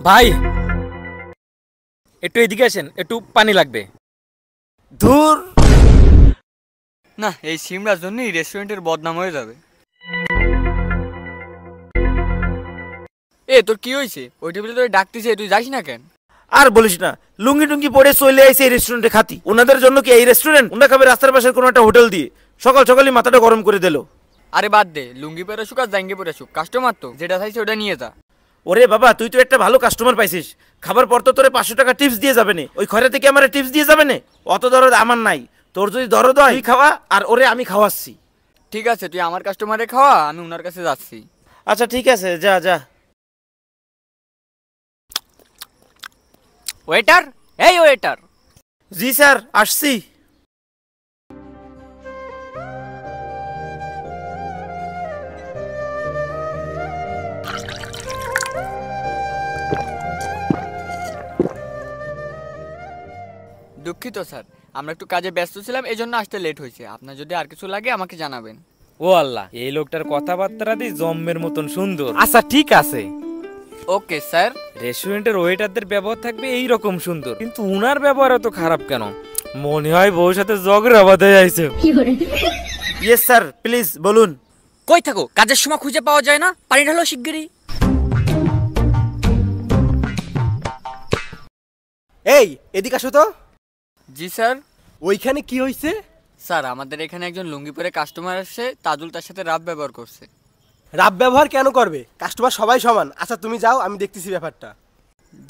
ভাই একটু এদিকে আসেন, একটু পানি লাগবে। ধুর, না এই সিমরার জন্যই রেস্টুরেন্টের বদনাম হয়ে যাবে। এ তোর কি হয়েছে? ওই টেবিলে তোর ডাকতেছে, তুই যাস না কেন? আর বলিস না, লুঙ্গি টুঙ্গি পরে চলে আইছে এই রেস্টুরেন্টে খাতি। ওনাদের জন্য কি এই রেস্টুরেন্ট? ওনা খাবে রাস্তার পাশের কোনো একটা হোটেল দিয়ে। সকাল সকালই মাথাটা গরম করে দিল। আরে বাদ দে, লুঙ্গি পরে আসুক আর জাঙ্গি পরে আসুক, কাস্টমার তো যেটা চাইছে ওটা নিয়ে যা। ওরে বাবা, তুই তো একটা ভালো কাস্টমার পাইছিস। খাবার পর তো তোরে 500 টাকা টিপস দিয়ে যাবে না। ওই খয়রা থেকে আমার টিপস দিয়ে যাবে না? অত দরদ আমার নাই। তোর যদি দরদ হয় তুই খাওয়া, আর ওরে আমি খাওয়াচ্ছি। ঠিক আছে, তুই আমার কাস্টমারে খাওয়া, আমি ওনার কাছে যাচ্ছি। আচ্ছা ঠিক আছে, যা যা। ওয়েটার, এই ওয়েটার। জি স্যার, আসছি। দুঃখিত স্যার, আমরা একটু কাজে ব্যস্ত ছিলাম, এই জন্য আসতে লেট হয়েছে। আপনার যদি আর কিছু লাগে আমাকে জানাবেন। ও আল্লাহ, এই লোকটার কথাবার্তা দিয়ে জম্মের মতন সুন্দর। আচ্ছা ঠিক আছে। Okay sir. রেস্টুরেন্টের ওয়েটারদের ব্যবহার থাকবে এই রকম সুন্দর, কিন্তু উনার ব্যবহার এত খারাপ কেন? মনে হয় বউর সাথে ঝগড়া বাঁধে আইছে। ইয়েস স্যার, প্লিজ বলুন। কই থাকো? কাজের সময় খুঁজে পাওয়া যায় না, পানি ঢালো শিগগিরই। এই এদিকে আসো তো। জি স্যার। ওইখানে কি হয়েছে? স্যার আমাদের এখানে একজন লুঙ্গি পরে কাস্টমার আসছে, তাজুল তার সাথে রাফ ব্যবহার করছে। রাব ব্যবহার কেন করবে? কাস্টমার সবাই সমান। আচ্ছা তুমি যাও, আমি দেখতেছি ব্যাপারটা।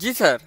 জি স্যার।